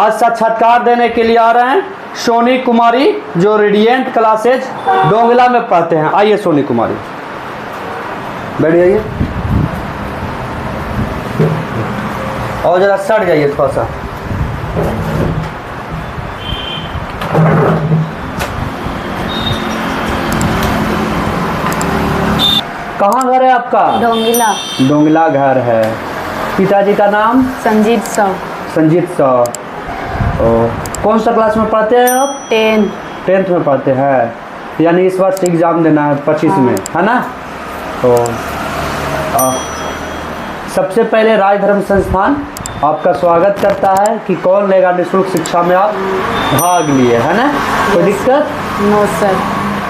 आज साक्षात्कार देने के लिए आ रहे हैं सोनी कुमारी, जो रेडिएंट क्लासेज डोंगला में पढ़ते हैं। आइए सोनी कुमारी, बैठ जाइए और जरा सट जाइए थोड़ा सा। कहाँ घर है आपका? डोंगिला। डोंगला घर है। पिताजी का नाम? संजीत साव। संजीत साव। कौन सा क्लास में पढ़ते हैं आप? 10th में पढ़ते हैं, यानी इस वर्ष एग्ज़ाम देना है 25 में, है ना? तो सबसे पहले राज धर्म संस्थान आपका स्वागत करता है कि कौन लेगा निःशुल्क शिक्षा में आप भाग लिए, है ना? कोई दिक्कत? No sir.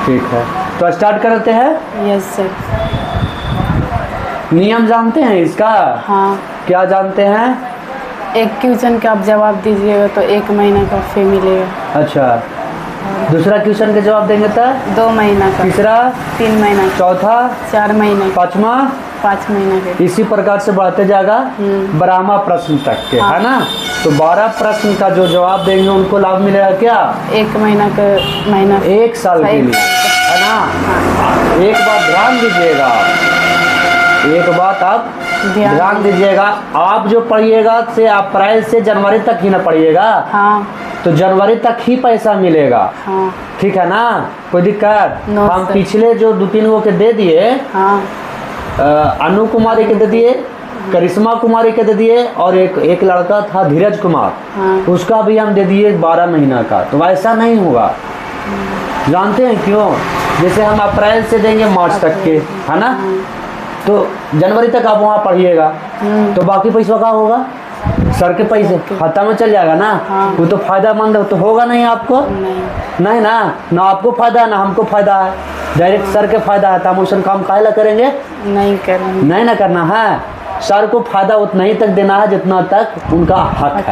ठीक है, तो स्टार्ट करते हैं। Yes sir. नियम जानते हैं इसका? हाँ। क्या जानते हैं? एक क्वेश्चन का आप जवाब दीजिएगा तो 1 महीना का फी मिलेगा। अच्छा, दूसरा क्वेश्चन का जवाब देंगे तो 2 महीना का। तीसरा 3 महीना का। चौथा 4 महीना का। पाँचवा 5 महीना के। इसी प्रकार से बढ़ते जाएगा 12वां प्रश्न तक के, है ना? तो 12 प्रश्न का जो जवाब देंगे उनको लाभ मिलेगा क्या? 1 महीना का 1 साल के लिए, है ना? एक बात ध्यान दीजिएगा, एक बात आप ध्यान दीजिएगा, आप जो पढ़िएगा से अप्रैल से जनवरी तक ही ना पढ़िएगा। हाँ। तो जनवरी तक ही पैसा मिलेगा। हाँ। ठीक है ना? कोई दिक्कत? हम सर। पिछले जो 2-3 गो के दे दिए, हाँ। अनु कुमारी के दे दिए, करिश्मा कुमारी के दे दिए, और एक लड़का था धीरज कुमार, हाँ। उसका भी हम दे दिए 12 महीना का। तो ऐसा नहीं होगा, जानते हैं क्यों? जैसे हम अप्रैल से देंगे मार्च तक के, है ना? तो जनवरी तक आप वहाँ पढ़िएगा, तो बाकी पैसा का होगा? सर के पैसे खाता में चल जाएगा ना। हाँ। वो तो फायदा तो होगा नहीं आपको। नहीं ना आपको फायदा है ना हमको फायदा है। डायरेक्ट सर के फायदा है, तो हम उसे काम काहे ला करेंगे? नहीं करेंगे। नहीं ना करना है। सर को फायदा उतना ही तक देना है जितना तक उनका हक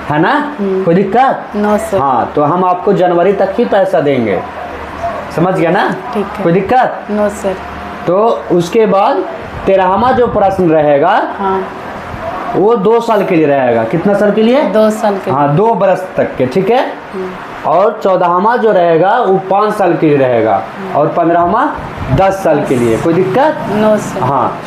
है ना? कोई दिक्कत? No sir. हाँ, तो हम आपको जनवरी तक ही पैसा देंगे, समझ गया ना? ठीक है। कोई दिक्कत? No sir. तो उसके बाद 13वां जो प्रश्न रहेगा, हाँ। वो 2 साल के लिए रहेगा। कितना साल के लिए? 2 साल के। हाँ, 2 बरस तक के, ठीक है। और 14वां जो रहेगा वो 5 साल के लिए रहेगा, और 15वां 10 साल के लिए। कोई दिक्कत? No sir. हाँ,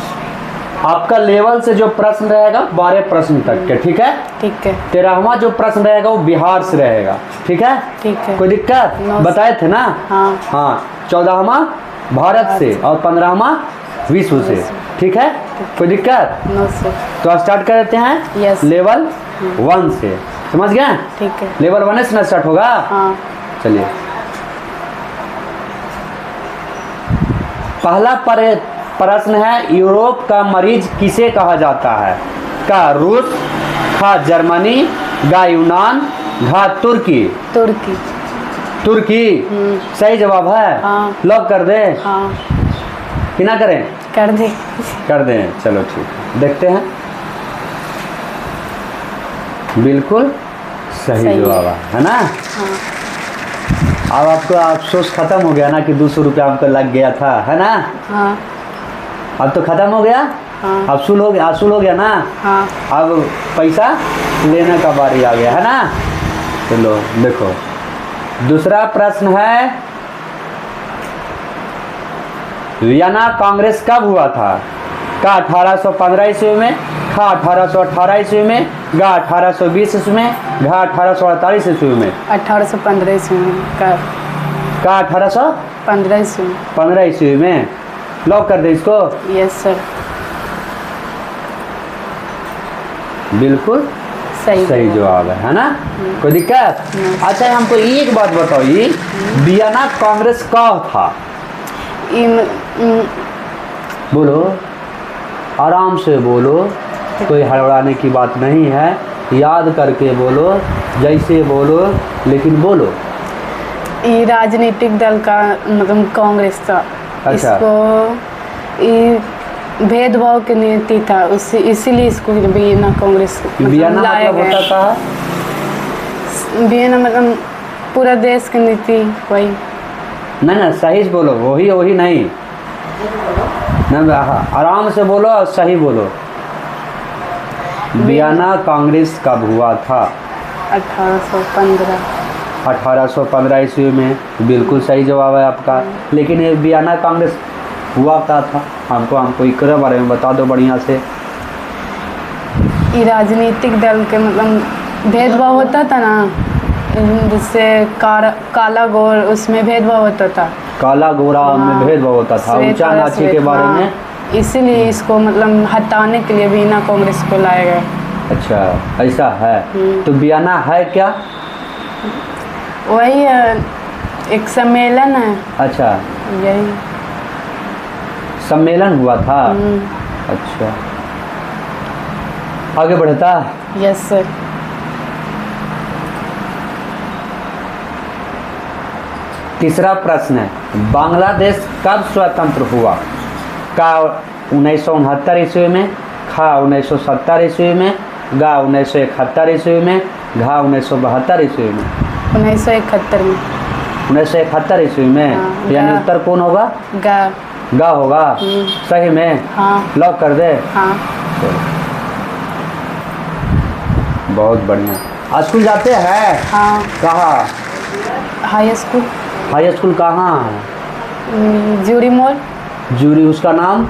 आपका लेवल से जो प्रश्न रहेगा 12 प्रश्न तक के, ठीक है। ठीक है। 13वां जो प्रश्न रहेगा वो बिहार से रहेगा, ठीक है। ठीक है। कोई दिक्कत? बताए थे ना? हाँ। हाँ, 14वां भारत से और 15वां विश्व से, ठीक है। कोई दिक्कत? No sir. तो स्टार्ट कर देते हैं। यस। लेवल 1 से, समझ गए? ठीक है। लेवल 1 से ना स्टार्ट होगा। हाँ। चलिए, पहला प्रश्न है, यूरोप का मरीज किसे कहा जाता है? का रूस, खा जर्मनी, गा यूनान, घा तुर्की। तुर्की। तुर्की सही जवाब है। हाँ। लॉक कर दे? हाँ। कि ना करें? कर दे। कर दें, चलो ठीक है। देखते हैं, बिल्कुल सही जवाब है ना? हाँ। अब आपको अफसोस खत्म हो गया ना कि 200 रुपया आपको लग गया था, है ना? हाँ। अब तो खत्म हो गया। हाँ। असूल हो गया ना। हाँ। अब पैसा लेने का बारी आ गया, है ना? चलो देखो, दूसरा प्रश्न है, वियना कांग्रेस कब हुआ था? का 1815 ईस्वी में, खा 1818 ईस्वी में, गा 1820 ईस्वी में, घा 1848 ईस्वी में। 1815 ईस्वी में। का 1815 ईस्वी में। 15 ईस्वी में। लॉक कर दे इसको? Yes sir. बिल्कुल सही जवाब है ना? कोई दिक्कत? अच्छा, हमको एक बात बताओ, ये वियना कांग्रेस कब था? बोलो, आराम से बोलो, कोई हड़बड़ाने की बात नहीं है, याद करके बोलो, जैसे बोलो, लेकिन बोलो। ये राजनीतिक दल का मतलब कांग्रेस था। अच्छा। इसको ये भेदभाव की नीति था, उससे इसीलिए इसको वियना कांग्रेस वियना लाया मतलब गया। होता था वियना मतलब पूरा देश की नीति वही। नहीं, सही से बोलो, वही नहीं ना, आराम से बोलो और सही बोलो। वियना कांग्रेस कब हुआ था? 1815। 1815 ईस्वी में, बिल्कुल सही जवाब है आपका। लेकिन ये वियना कांग्रेस हुआ क्या था, हमको इसके बारे में बता दो बढ़िया से। ये राजनीतिक दल के मतलब भेदभाव होता था ना, जिससे काला गोर उसमें भेदभाव होता था। काला गोरा में भेदभाव होता था, ऊंचा नाची के बारे में। इसीलिए इसको मतलब हटाने के लिए वियना कांग्रेस को लाया गया। अच्छा, ऐसा है। तो वियना है क्या? वही एक सम्मेलन है। अच्छा, यही सम्मेलन हुआ था। अच्छा, आगे बढ़ता। Yes sir. तीसरा प्रश्न है, बांग्लादेश कब स्वतंत्र हुआ? का 1969 ईस्वी में, खा 1970 ईस्वी में, गा 1971 ईस्वी में, घा 1972 ईस्वी में। 1971 में। 1971 ईस्वी में। हाँ, यानी गा। उत्तर कौन होगा? गा। गा होगा। सही में? हाँ। लॉक कर दे। हाँ। बहुत बढ़िया। आज स्कूल जाते हैं? हाँ। कहाँ? High school. हाई स्कूल कहाँ है? जूरी मोड़। जूरी, उसका नाम?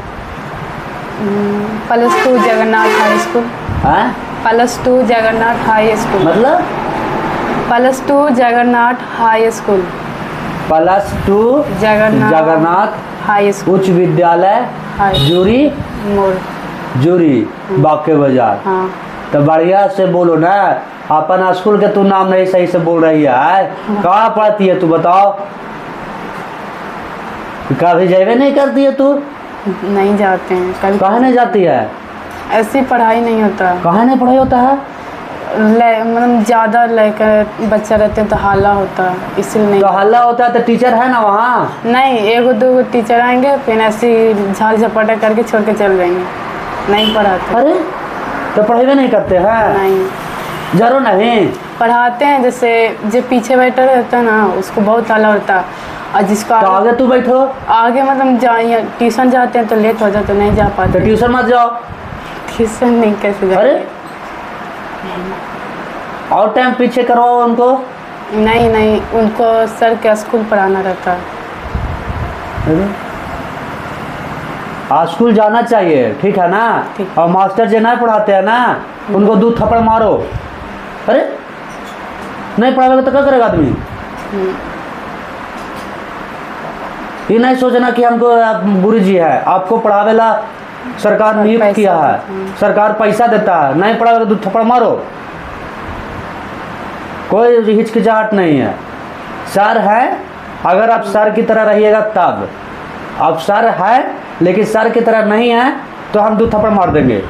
+2 जगन्नाथ हाई स्कूल। है? +2 जगन्नाथ हाई स्कूल। मतलब? +2 Jagannath high school. +2 Jagannath high school. उच्च विद्यालय हाई जूरी मोड़। जूरी बाके बाजार। हाँ। तो बढ़िया से बोलो ना, अपन स्कूल के तू नाम नहीं सही से बोल रही है। कहाँ पढ़ती है तू, बताओ? कभी जावे नहीं करती है तू? नहीं जाते हैं कभी। कहाँ नहीं जाती है? ऐसी पढ़ाई नहीं होता। कहाँ नहीं पढ़ाई होता है? मतलब ज़्यादा लेकर बच्चा रहते हैं तो हल्ला होता है, इसलिए नहीं। तो हल्ला होता है तो टीचर है ना वहाँ? नहीं, 1-2 टीचर आएंगे, फिर ऐसी झाल झपटा करके छोड़ के चल जाएंगे, नहीं पढ़ाते। अरे, तो पढ़ाई नहीं करते हैं? नहीं। जरूर नहीं पढ़ाते हैं, जैसे जो पीछे बैठा रहता है ना उसको बहुत हल्ला होता है, और जिसको तो आगे तू बैठो। आगे मतलब ट्यूशन जाते हैं तो लेट हो जाते, नहीं जा तो पाते। ट्यूशन मत जाओ। ट्यूशन नहीं, कैसे जाए? अरे, और टाइम पीछे करवाओ उनको। नहीं, उनको सर के स्कूल पढ़ाना रहता है। आज स्कूल जाना चाहिए, ठीक है ना? ठीक। और मास्टर जो नहीं पढ़ाते हैं ना, उनको 2 थप्पड़ मारो। अरे, नहीं पढ़ाएगा तो क्या करेगा आदमी? ये नहीं सोचना कि हमको गुरु जी है, आपको पढ़ावेला सरकार नियुक्त किया है, सरकार पैसा देता है। नहीं पढ़ाएगा तो 2 थप्पड़ मारो, कोई हिचकिचाहट नहीं है। सर है, अगर आप सर की तरह रहिएगा तब। आप सर है लेकिन सर की तरह नहीं है तो हम 2 थप्पड़ मार देंगे।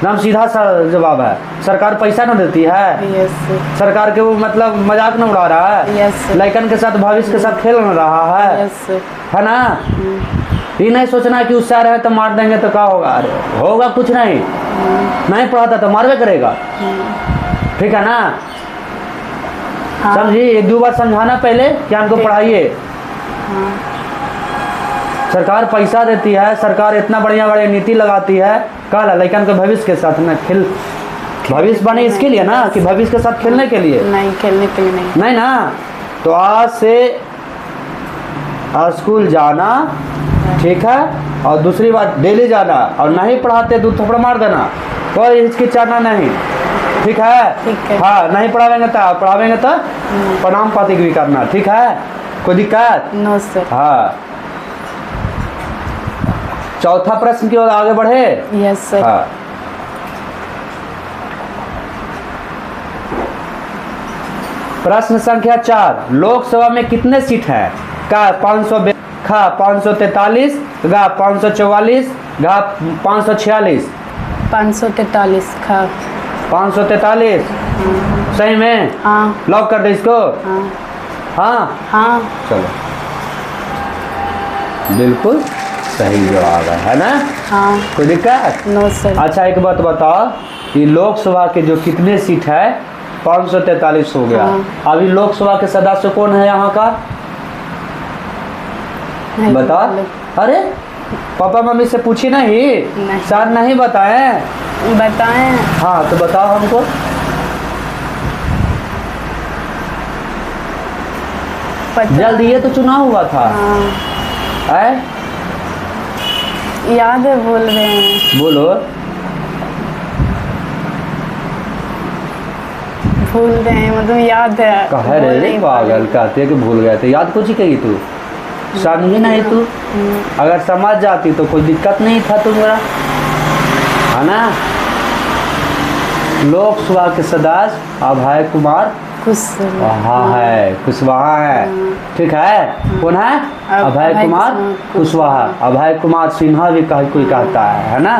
नाम सीधा सा जवाब है। सरकार पैसा न देती है? यस। सरकार के वो मतलब मजाक न उड़ा रहा है? यस। लड़कन के साथ, भविष्य के साथ खेल न रहा है? यस। है ना? ये नहीं सोचना कि उस सर है तो मार देंगे तो क्या होगा। अरे होगा कुछ नहीं। नहीं पढ़ाता तो मारवे करेगा, ठीक है ना? हाँ। समझी? 1-2 बार समझाना पहले कि हमको पढ़ाइए। सरकार पैसा देती है, सरकार इतना बढ़िया नीति लगाती है, कहा लड़कन के भविष्य के साथ ना खेल, भविष्य बने इसके लिए ना, कि भविष्य के साथ खेलने के लिए नहीं, खेलने के लिए नहीं ना। तो आज से स्कूल जाना, ठीक है? और दूसरी बात, डेली जाना, और नहीं पढ़ाते 2 थप्पड़ मार देना, कोई हिचकिचाना नहीं, ठीक है? ठीक है। हाँ, नहीं पढ़ावेंगे तो प्रणाम पाती भी करना, ठीक है? कोई दिक्कत? No sir. हाँ। चौथा प्रश्न की ओर आगे बढ़े। Yes sir. हाँ। प्रश्न संख्या 4, लोकसभा में कितने सीट है? का 500, खा 543, गा 544, घा 546। 543 खा। 543 सही में? हाँ। लॉक कर दे इसको। हाँ। हाँ हाँ। चलो, बिल्कुल सही जवाब है ना? हाँ। कोई दिक्कत? No sir. अच्छा, एक बात बताओ कि लोकसभा के जो कितने सीट है? 543 हो गया। हाँ। अभी लोकसभा के सदस्य कौन है यहाँ का? नहीं बता। अरे पापा मम्मी से पूछी नहीं? सर नहीं बताए? बताएं। हाँ, तो बताओ हमको। पता जल्द ये तो चुनाव हुआ था। हाँ, है याद है, बोल रहे हैं, बोलो। भूल रहे हैं, मतलब याद है, कह बोल रहे नहीं पा पागल रहे। कहते कि भूल गए थे, याद कुछ ही कही तू, समझी नहीं तू। अगर समझ जाती तो कोई दिक्कत नहीं था तुम्हारा, है ना। लोकसभा के सदस्य अभय कुमार कुशवाहा है, कुशवाहा है, ठीक है। कौन है? अभय कुमार कुशवाहा। अभय कुमार सिन्हा भी कोई कहता है ना।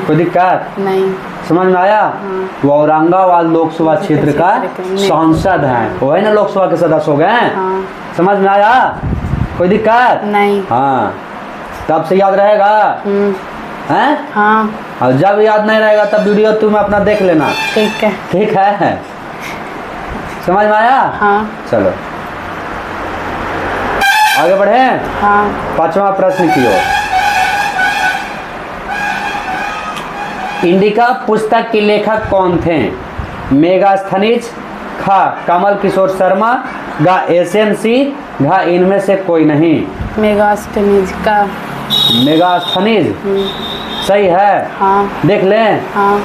कोई दिक्कत नहीं। समझ में आया? वो औरंगाबाद लोकसभा क्षेत्र का सांसद हैं, वो है ना, लोकसभा के सदस्य हो गए। हाँ, समझ में आया? कोई दिक्कत नहीं। हाँ, तब से याद रहेगा हैं? हाँ, और जब याद नहीं रहेगा तब वीडियो तुम अपना देख लेना, ठीक है। ठीक है। समझ में आया? हाँ, चलो आगे बढ़े। हाँ, 5वां प्रश्न की ओर। इंडिका पुस्तक के लेखक कौन थे? मेगास्थनीज, खा कमल किशोर शर्मा, गा एशियन सी, घा इनमें से कोई नहीं। मेगास्थनीज का। मेगास्थनीज सही है। हाँ, देख लें, हाँ,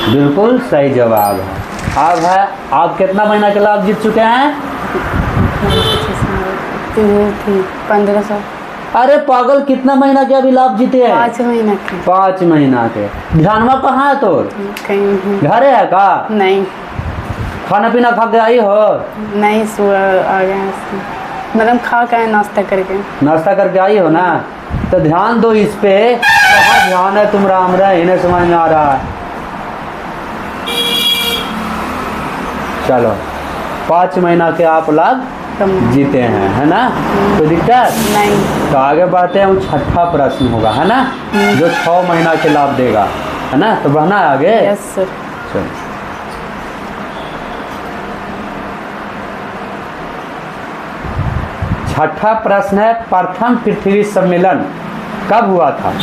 बिल्कुल सही जवाब है। अब है, आप कितना महीना के लाभ जीत चुके हैं? 1500। अरे पागल, कितना महीना के अभी लाभ जीते हैं? 5 महीना के। 5 महीना के। ध्यानमा कहाँ है तो? कहीं नहीं। घरे है का? नहीं, खाना पीना खा के आई हो? नहीं, सुबह आ गया, मतलब खा के आए, नाश्ता करके। नाश्ता करके आई हो ना, तो ध्यान दो इस पे। कहाँ ध्यान है तुम राम रहे, इन्हें समझ में आ रहा है। चलो 5 महीना के आप लाभ कम। जीते हैं, है ना। कोई दिक्कत नहीं। तो आगे बढ़ते हैं। 6ठा प्रश्न होगा, है ना, जो 6 महीना के लाभ देगा, है ना। तो बढ़ना है आगे। Yes sir. चलो 6ठा प्रश्न है, प्रथम पृथ्वी सम्मेलन कब हुआ था?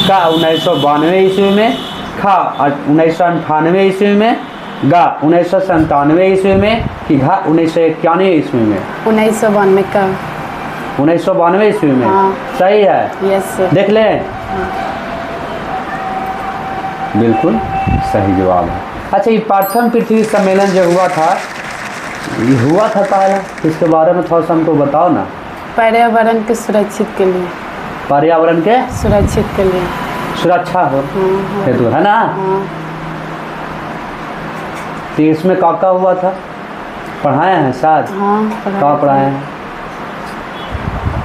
का 1992 ईस्वी में, खा 1998 ईस्वी में, गा 1997 ईस्वी में, कि घा 1991 ईस्वी में। 1992 का। 1992 ईस्वी में। हाँ। सही है। Yes sir. देख लें, बिल्कुल सही जवाब है। अच्छा, ये प्रथम पृथ्वी सम्मेलन जो हुआ था, ये हुआ था पहला, इसके बारे में थोड़ा सा हमको बताओ ना। पर्यावरण के सुरक्षित के लिए। पर्यावरण के सुरक्षित के लिए। सुरक्षा हो हाँ, हेतु, है ना। हाँ, तो इसमें का हुआ था? पढ़ाए हैं शायद। हाँ, कहाँ पढ़ाए हैं?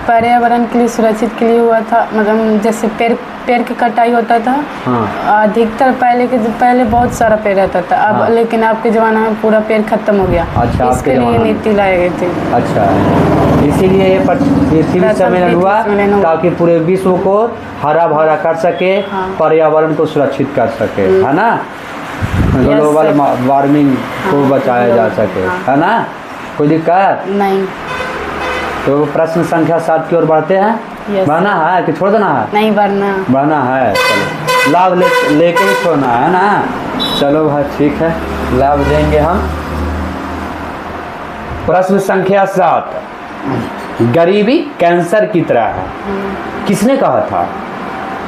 पर्यावरण के लिए, सुरक्षित के लिए हुआ था, मतलब जैसे पेड़ की कटाई होता था। हाँ। अधिकतर पहले बहुत सारा पेड़ रहता था, अब हाँ। लेकिन आपके ज़माना में पूरा पेड़ खत्म हो गया। अच्छा, इसके लिए नीति लाई गई थी। अच्छा, इसीलिए ये पृथ्वी सम्मेलन हुआ, ताकि पूरे विश्व को हरा भरा कर सके, हाँ। पर्यावरण को सुरक्षित कर सके, है ना। ग्लोबल वार्मिंग को बचाया जा सके, है ना। कोई दिक्कत नहीं। तो प्रश्न संख्या 7 की ओर बढ़ते हैं। यस। बढ़ना है कि छोड़ देना है? नहीं बढ़ना। बढ़ना है। चलो लाभ लेके ही छोड़ना है ना। चलो भाई ठीक है, लाभ देंगे हम। प्रश्न संख्या 7, गरीबी कैंसर की तरह है, किसने कहा था?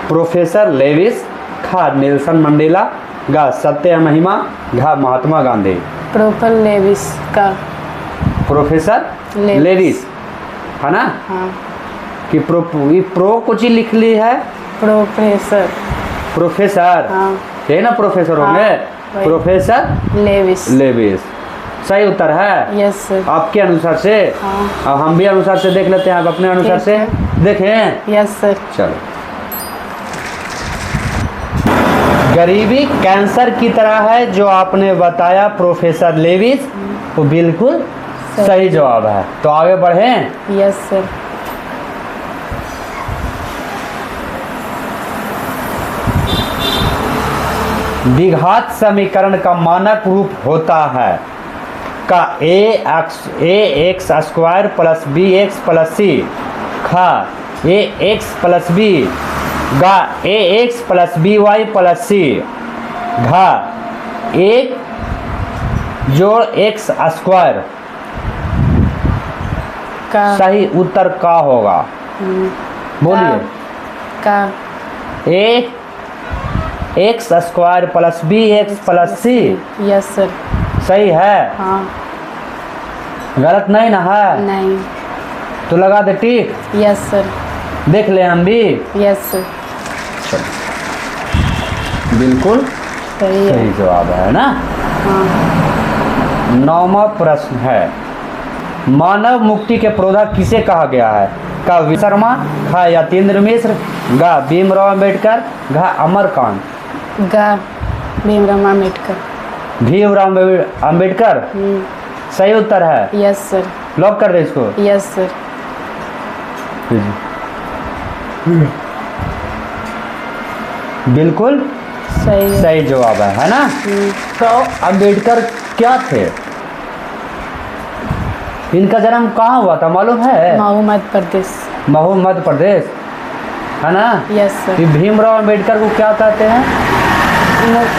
प्रोफेसर लेविस, खा नेल्सन मंडेला, गा सत्य महिमा, घा महात्मा गांधी। प्रोपर लेविस का। प्रोफेसर लेविस, है ना। हाँ। कि प्रो कुछ ही लिख ली है। प्रोफेसर। प्रोफेसर, हाँ। ये ना प्रोफेसर होंगे। वही। Professor Levi's. लेविस सही उत्तर है। Yes sir. आपके अनुसार से। हाँ। अब हम भी अनुसार से देख लेते हैं, आप अपने अनुसार ठीक से है। देखें। Yes sir. चलो, गरीबी कैंसर की तरह है जो आपने बताया प्रोफेसर लेविस, वो बिल्कुल सही जवाब है। तो आगे बढ़ें। Yes sir. द्विघात समीकरण का मानक रूप होता है का X square plus B X plus C, खा ए एक्स प्लस बी, गा A X plus B Y plus C, घा एक जोड़ एक्स स्क्वायर का सही उत्तर का होगा? बोलिए। का A X square plus B X plus C yes sir. सही है? हाँ। गलत नहीं ना है? नहीं। तो लगा दे टिक। Yes sir. देख ले हम भी। Yes sir. बिल्कुल सही है। सही जवाब है ना। हाँ। 9वां प्रश्न है, मानव मुक्ति के प्रोधा किसे कहा गया है? का विश्वकर्मा, खा यतीन्द्र मिश्र, गा भीमराव अम्बेडकर, घा अमरकांत। गा भीमराव अम्बेडकर। भीमराव अम्बेडकर सही उत्तर है। Yes sir. लॉक कर दे इसको। Yes sir. बिल्कुल सही है। सही जवाब है ना। तो अम्बेडकर क्या थे? इनका जन्म कहाँ हुआ था मालूम है? महू मध्य प्रदेश। महू मध्य प्रदेश है ना। Yes sir. ये भीमराव अम्बेडकर को क्या कहते हैं?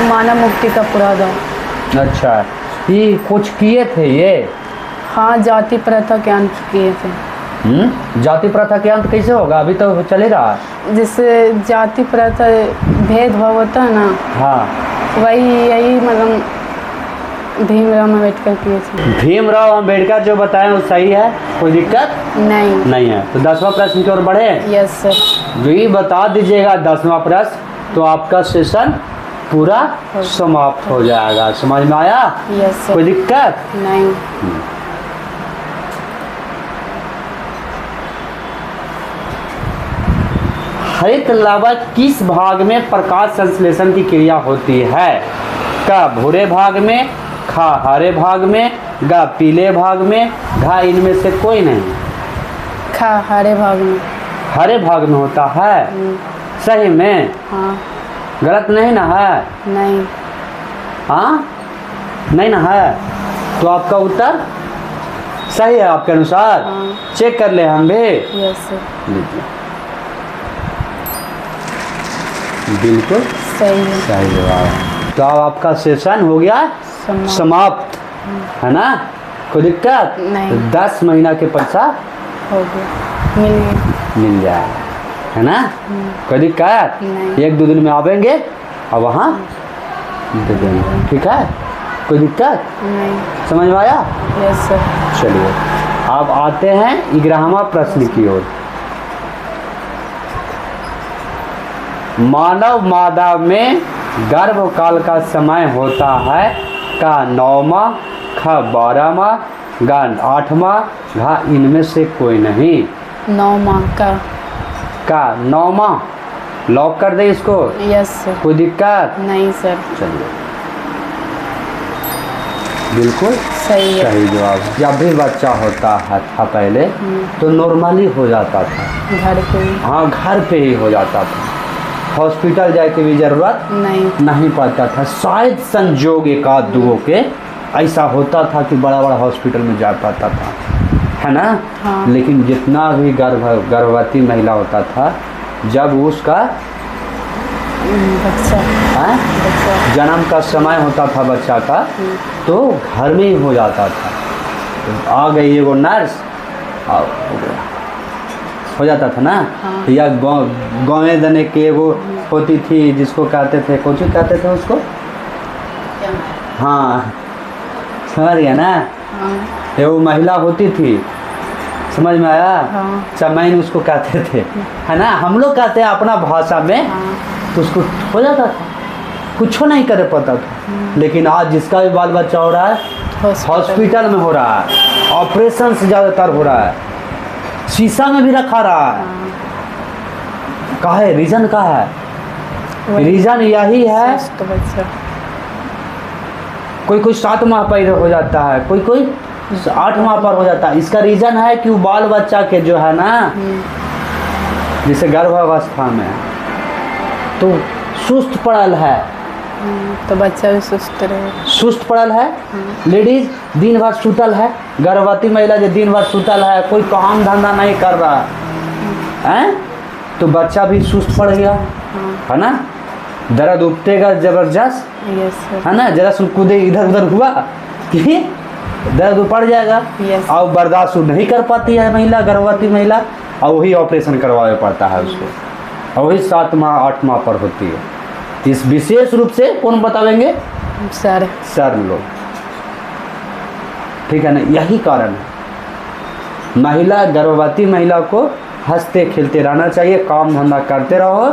मानव मुक्ति का पुराधा। अच्छा, ये कुछ किए थे ये? हाँ, जाति प्रथा के अंत किए थे। जाति प्रथा के अंत कैसे होगा? अभी तो चल ही रहा है। जिससे जाति प्रथा भेदभाव होता है ना। हाँ, वही यही मतलब भीमराव अम्बेडकर किए थे। भीमराव अम्बेडकर जो बताएं वो सही है, कोई दिक्कत नहीं। नहीं है। तो 10वां प्रश्न की ओर बढ़े। Yes sir. जो ये बता दीजिएगा 10वां प्रश्न, तो आपका सेशन पूरा समाप्त हो जाएगा। समझ में आया? Yes sir. कोई दिक्कत नहीं। हरित लावा किस भाग में प्रकाश संश्लेषण की क्रिया होती है? का भूरे भाग में, खा हरे भाग में, गा पीले भाग में, घा इनमें से कोई नहीं। खा हरे भाग में। हरे भाग में होता है? सही में? हाँ। गलत नहीं ना है? नहीं। हाँ, नहीं ना है? तो आपका उत्तर सही है आपके अनुसार? हाँ। चेक कर ले हम भी। Yes sir. लीजिए, बिल्कुल सही है। सही जवाब है। तो अब आपका सेशन हो गया समाप्त है ना। कोई दिक्कत नहीं। तो 10 महीना के पैसा हो गया, मिल गया। मिल जाएगा है ना। कोई दिक्कत नहीं। 1-2 दिन में आवेंगे और वहाँ दे देंगे। ठीक है, कोई दिक्कत नहीं। समझ में आया? Yes sir. चलिए अब आते हैं 11वां प्रश्न की ओर। मानव मादा में गर्भकाल का समय होता है? का 9वां, ख 12वां, गा 8वां, घा इनमें से कोई नहीं। 9 माह का। 9वां लॉक कर दे इसको। Yes sir. कोई दिक्कत नहीं सर। चलिए, बिल्कुल सही है। सही जवाब है। जब भी बच्चा होता है था पहले तो नॉर्मली हो जाता था। घर पे। हाँ, घर पे ही हो जाता था, हॉस्पिटल जाए की भी जरूरत नहीं पड़ता था। शायद संजोग एक आध दुओं के ऐसा होता था कि बड़ा बड़ा हॉस्पिटल में जा पाता था, है ना। हाँ। लेकिन जितना भी गर्भवती महिला होता था, जब उसका बच्चा जन्म का समय होता था बच्चा का, तो घर में ही हो जाता था। तो आ गई एगो नर्स और हो जाता था ना। हाँ। या गाँव देने के एगो होती थी जिसको कहते थे, कौन सी कहते थे उसको? हाँ, समझ गया ना। हाँ। एगो महिला होती थी, समझ में आया? हाँ। चमैन उसको कहते थे, है ना। हम लोग कहते हैं अपना भाषा में। हाँ। तो उसको हो जाता था, कुछ नहीं कर पाता था। लेकिन आज जिसका भी बाल बच्चा हो रहा है हॉस्पिटल में हो रहा है, ऑपरेशन से ज़्यादातर हो रहा है, शीशा में भी रखा रहा है। का है रीज़न? का है रीज़न? यही है। तो बच्चा कोई 7 माह पर हो जाता है, कोई 8 माह पर हो जाता है। इसका रीज़न है कि वो बाल बच्चा के जो है ना, जैसे गर्भावस्था में तो सुस्त पड़ल है, तो बच्चा भी सुस्त रहे। सुस्त पड़ल है। लेडीज दिन भर सुतल है, गर्भवती महिला जो दिन भर सुतल है, कोई काम धंधा नहीं कर रहा है, तो बच्चा भी सुस्त पड़ गया, है ना। दर्द उपटेगा जबरदस्त, यस सर। है ना। जरा सुन कूदे इधर उधर हुआ कि दर्द पड़ जाएगा Yes. और बर्दाश्त नहीं कर पाती है महिला, गर्भवती महिला, और वही ऑपरेशन करवाना पड़ता है उसको, और वही 7 माह 8 माह पर होती है। इस विशेष रूप से कौन बतावेंगे? सर सर लोग, ठीक है ना। यही कारण है महिला, गर्भवती महिला को हंसते खेलते रहना चाहिए, काम धंधा करते रहो,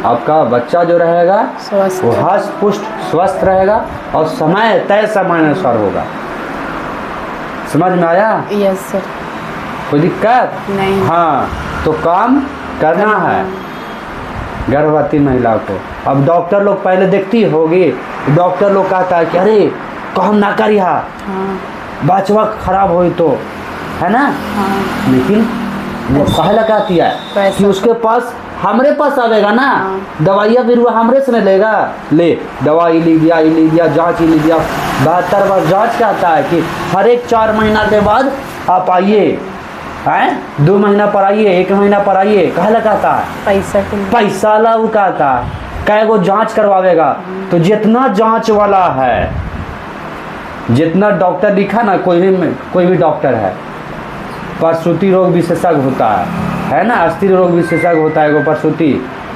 आपका बच्चा जो रहेगा स्वस्थ वो हष्ट पुष्ट स्वस्थ रहेगा और समय तय समय अनुसार होगा। समझ में आया? Yes sir. कोई दिक्कत नहीं। हाँ, तो काम करना है गर्भवती महिला को। अब डॉक्टर लोग पहले देखती होगी, डॉक्टर लोग कहता है कि अरे काम ना करिया, हाँ बचवा खराब हो तो, है ना। हाँ लेकिन वो कहे लगाती है पैसा कि उसके पास, हमरे पास आवेगा ना, हाँ। दवाइयाँ भी वो हमरे से नहीं लेगा, ले दवाई ले दिया, जाँच ले दिया। 72 बार जाँच कहता है कि हर एक 4 महीना के बाद आप आइए, हैं 2 महीना पर आइए, 1 महीना पर आइए, कहे लगाता है पैसा के लिए। पैसा ला कहता है, कै गो जाँच करवावेगा। तो जितना जाँच वाला है, जितना डॉक्टर लिखा ना, कोई भी डॉक्टर है, प्रसूति रोग विशेषज्ञ होता है ना, अस्थिर रोग विशेषज्ञ होता है, वो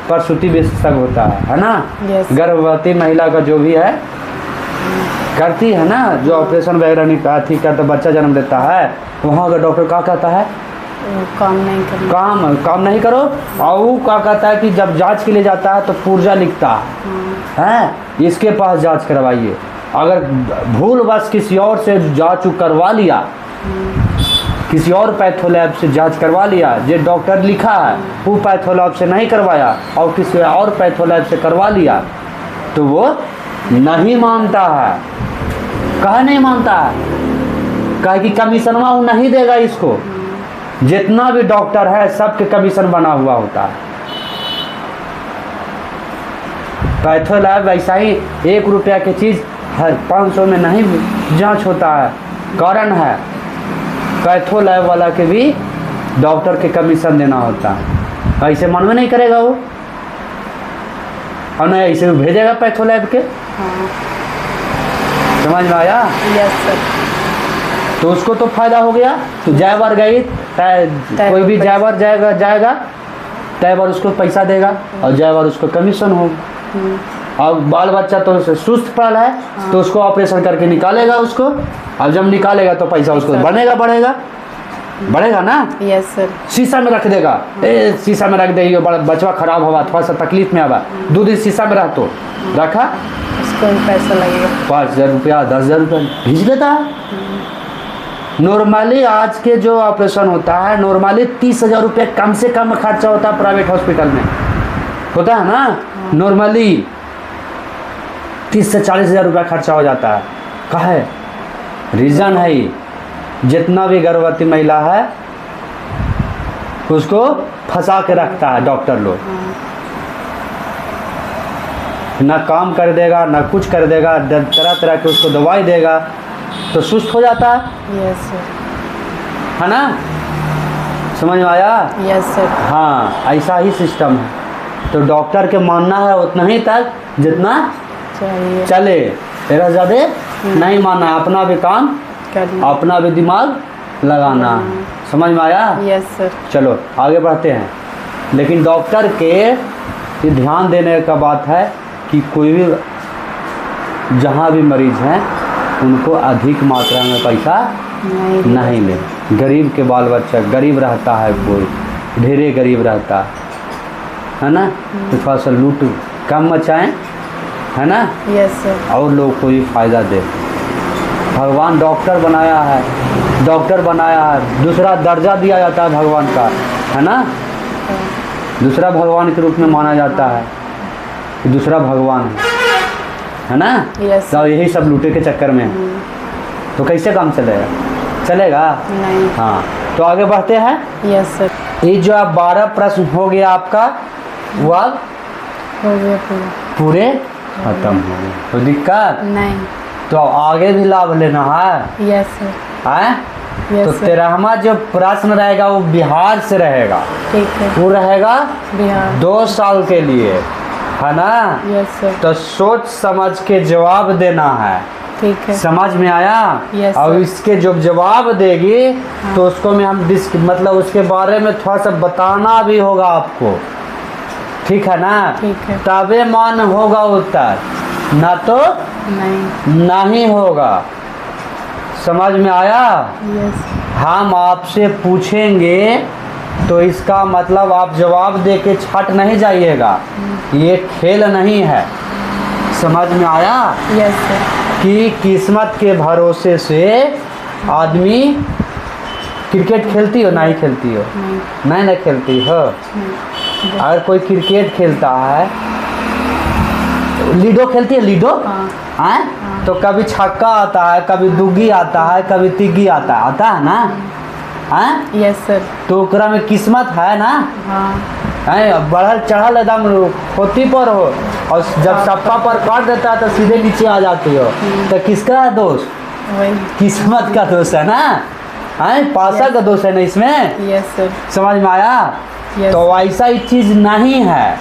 प्रसूति विशेषज्ञ होता है ना। Yes. गर्भवती महिला का जो भी है करती है ना, जो ऑपरेशन वगैरह निकालती का तो बच्चा जन्म देता है, वहाँ का डॉक्टर क्या कहता है? वो काम नहीं करना। काम नहीं करो। और वो क्या कहता है कि जब जांच के लिए जाता है तो पुर्जा लिखता है, इसके पास जांच करवाइए। अगर भूलवश किसी और से जांच करवा लिया, किसी और पैथोलैब से जांच करवा लिया, जो डॉक्टर लिखा है वो पैथोलैब से नहीं करवाया और किसी और पैथोलैब से करवा लिया, तो वो नहीं मानता है। कहा नहीं मानता है? कहे कि कमीशनवा वो नहीं देगा इसको। जितना भी डॉक्टर है सबके कमीशन बना हुआ होता है। पैथोलैब वैसा ही 1 रुपया की चीज़ हर 500 में नहीं जांच होता है। कारण है पैथोलैब वाला के भी डॉक्टर के कमीशन देना होता है। ऐसे मन में नहीं करेगा वो, और नहीं ऐसे भेजेगा पैथोलैब के। हाँ समझ में आया? Yes sir. तो उसको तो फायदा हो गया। तो जय बार गई, कोई भी जय बार जाएगा तय बार उसको पैसा देगा और जय बार उसको कमीशन होगा। और बाल बच्चा तो सुस्त पड़ा है, तो उसको ऑपरेशन करके निकालेगा उसको। अब जब निकालेगा तो पैसा उसको बढ़ेगा ना। Yes sir. शीशा में रख देगा, शीशा में रख देगी, बचवा खराब हुआ, थोड़ा सा तकलीफ में आवा, 2 दिन शीशा में रह तो रखा, उसको भी पैसा लगेगा। 5,000 रुपया 10,000 रुपया भेज देता है। नॉर्मली आज के जो ऑपरेशन होता है, नॉर्मली 30,000 रुपये कम से कम खर्चा होता है प्राइवेट हॉस्पिटल में, होता है ना। नॉर्मली 30 से 40,000 रुपया खर्चा हो जाता है। कहा है? रीज़न है ही, जितना भी गर्भवती महिला है उसको फंसा के रखता है डॉक्टर लोग। ना काम कर देगा, ना कुछ कर देगा, तरह तरह के उसको दवाई देगा, तो सुस्त हो जाता है। Yes sir. है ना? समझ में आया? Yes sir. हाँ, ऐसा ही सिस्टम है। तो डॉक्टर के मानना है उतना ही तक जितना चाहिए, चले, तेरा ज़्यादा नहीं मानना है। अपना भी काम करना, अपना भी दिमाग लगाना। समझ में आया? Yes sir. चलो आगे बढ़ते हैं। लेकिन डॉक्टर के ये ध्यान देने का बात है कि कोई भी जहाँ भी मरीज हैं उनको अधिक मात्रा में पैसा नहीं ले। गरीब के बाल बच्चा गरीब रहता है, कोई ढेरे गरीब रहता है ना, तो थोड़ा सा लूट कम मचाएं, है ना। Yes sir. और लोग को भी फ़ायदा दे। भगवान डॉक्टर बनाया है, दूसरा दर्जा दिया जाता है भगवान का, है ना। दूसरा भगवान के रूप में माना जाता है कि दूसरा भगवान है ना। यस। तो यही सब लूटे के चक्कर में तो कैसे काम चलेगा? नहीं। हाँ, तो आगे बढ़ते हैं। Yes sir. ये जो आप 12 प्रश्न हो गया आपका, वो आप हो गया पूरे खत्म हो गए। तो दिक्कत नहीं। तो आगे भी लाभ लेना है। Yes sir. है? यस तो सर। 13वां जो प्रश्न रहेगा वो बिहार से रहेगा। ठीक है। वो रहेगा बिहार 2 साल के लिए, है ना। Yes sir. तो सोच समझ के जवाब देना है। ठीक है। समझ में आया? यस और सर। इसके जो जवाब देगी तो उसको में हम मतलब उसके बारे में थोड़ा सा बताना भी होगा आपको, ठीक है ना? ठीक है। तबे मान होगा उत्तर, ना तो नहीं होगा। समझ में आया? यस। हम आपसे पूछेंगे तो इसका मतलब आप जवाब दे के छट नहीं जाइएगा, ये खेल नहीं है। समझ में आया? Yes sir. कि किस्मत के भरोसे से आदमी क्रिकेट खेलती हो नहीं खेलती हो? नहीं खेलती हो। अगर कोई क्रिकेट खेलता है, लीडो खेलती है, लीडो हाँ। तो कभी छक्का आता है, कभी दुग्गी आता है, कभी तिग्गी आता है ना? हैं? Yes sir. तो ओकरा में किस्मत है ना? हाँ। हैं? बढ़ल चढ़ल एकदम खोती पर हो और जब सप्पा पर काट देता है तो सीधे नीचे आ जाती हो, तो किसका है दोष? वही। किस्मत का दोष है ना? हैं? पासा का दोष है ना इसमें? Yes sir. समझ में आया? यस। तो ऐसा ही चीज नहीं है,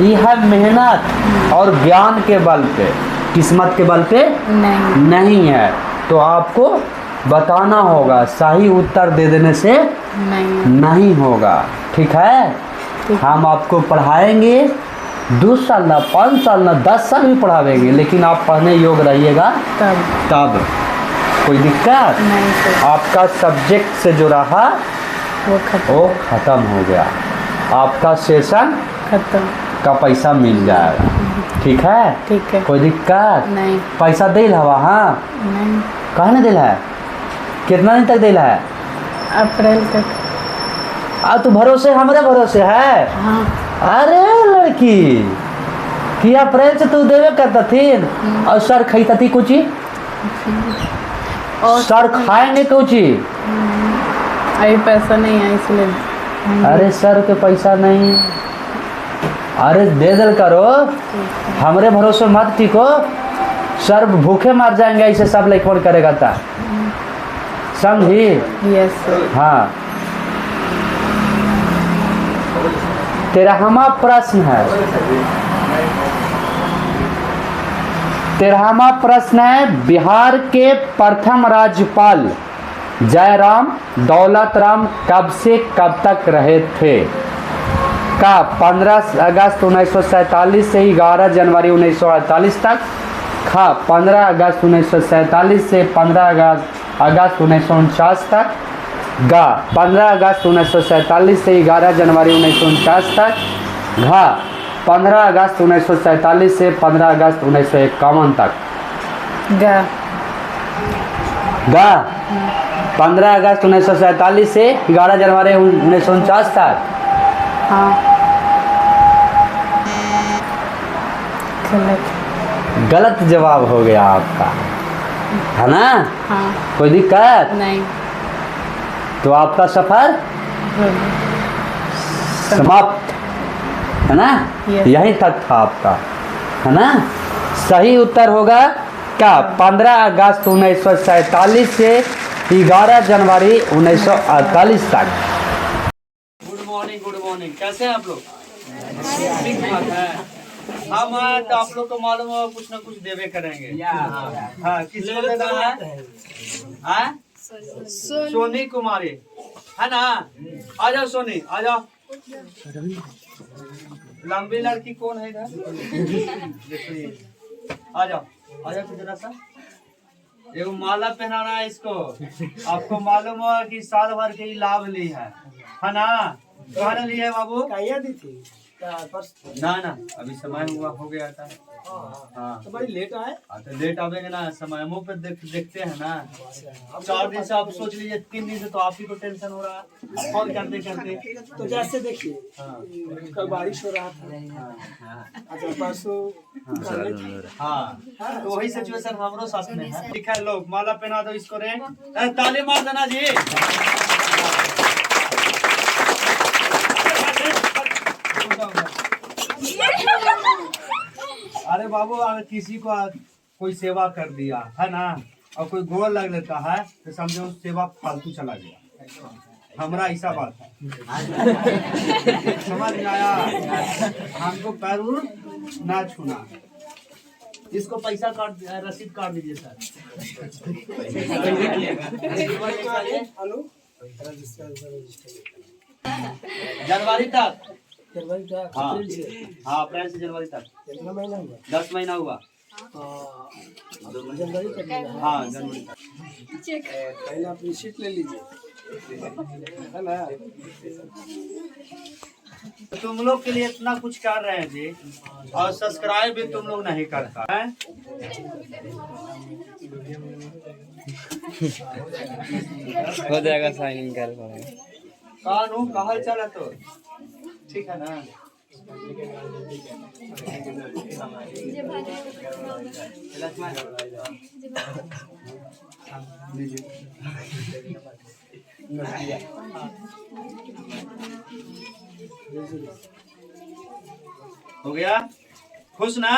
ये है मेहनत और ज्ञान के बल पे, किस्मत के बल पे नहीं है। तो आपको बताना होगा, सही उत्तर दे देने से नहीं होगा, ठीक है? हम आपको पढ़ाएंगे 2 साल ना, 5 साल ना, 10 साल भी पढ़ावेंगे, लेकिन आप पढ़ने योग्य रहिएगा तब। कोई दिक्कत नहीं सर। आपका सब्जेक्ट से जो रहा वो खत्म हो गया, आपका सेशन खत्म का पैसा मिल जाएगा, ठीक है? ठीक है। कोई दिक्कत नहीं। पैसा दिल हवा? हाँ, नहीं। कहाँ नहीं दिल है? कितना दिन तक दिल है? अप्रैल तक। तू भरोसे, हमारे भरोसे है? हाँ। अरे लड़की कि अप्रैल से तू देवे करता थी और सर खाईता थी कुछ, और सर खाएंगे कुछ। अभी पैसा नहीं है इसलिए। अरे सर के पैसा नहीं, अरे दे दल करो, हमारे भरोसे मत टिको, सर भूखे मर जाएंगे ऐसे सब लेकर करेगा था, समझी? Yes sir. हाँ। तेरा हमा प्रश्न है, तेरहवां प्रश्न है, बिहार के प्रथम राज्यपाल जयराम दौलत राम कब से कब तक रहे थे? का 15 अगस्त 1947 से 11 जनवरी 1948 तक, खा 15 अगस्त 1947 से 15 अगस्त 1949 तक, गा 15 अगस्त 1947 से 11 जनवरी 1949 तक, घा 15 अगस्त 1947 से 15 अगस्त 1951 तक। गा 15 अगस्त 1947 से 11 जनवरी 1949 तक। हाँ। गलत। गलत जवाब हो गया आपका, है ना? हाँ। कोई दिक्कत नहीं। तो आपका सफर समाप्त, है ना? Yes. यहीं तक था आपका, है ना? सही उत्तर होगा क्या? 15 अगस्त 1947 से 11 जनवरी 1948 तक। गुड मॉर्निंग, कैसे हैं आप लोग? ठीक बात है। हम आए तो आप लोग को मालूम हो कुछ ना कुछ देवे करेंगे। हाँ, किसको देना है? हाँ? सोनी कुमारी, है ना? आ जाओ सोनी, आ जाओ। लंबी लड़की कौन है इधर? आ जाओ तो जरा सा एगो माला पहनाना है इसको। आपको मालूम हो कि साल भर के लाभ ली है ना? कहाँ ली है बाबू? दी थी ना अभी समय हुआ हो गया था। हाँ तो बड़ी लेट आए। तो लेट आवेंगे ना, समय मुँह पे देखते हैं ना। 4 दिन से आप सोच लीजिए, 3 दिन से तो आप ही को टेंशन हो रहा है फोन करते। तो जैसे देखिए कल बारिश हो रहा था, अच्छा परसों हाँ, तो वही सिचुएशन हमरो साथ में है। ठीक है, लोग माला पहना दो इसको रे, ताली मार देना जी। अरे बाबू, अगर किसी को कोई सेवा कर दिया है ना और कोई गोल लग लेता है तो समझो सेवा फालतू चला गया। हमारा ऐसा बात है, समझ में आया? हमको पैर ना छूना, इसको पैसा काट रसीद काट दीजिए सर। हेलो जनवरी तक, जनवरी तक हाँ अप्रैल से हाँ अप्रैल से जनवरी तक कितना महीना हुआ 10 महीना हुआ। जनवरी तक मिला है। हाँ जनवरी तक। पहले आप रिसीट ले लीजिए है ना। तो तुम लोग के लिए इतना कुछ कर रहे हैं जी, और सब्सक्राइब भी तुम लोग नहीं करता है। हो जाएगा साइनिंग कर कानू कहल चला तो ठीक है ना। हो गया खुश ना।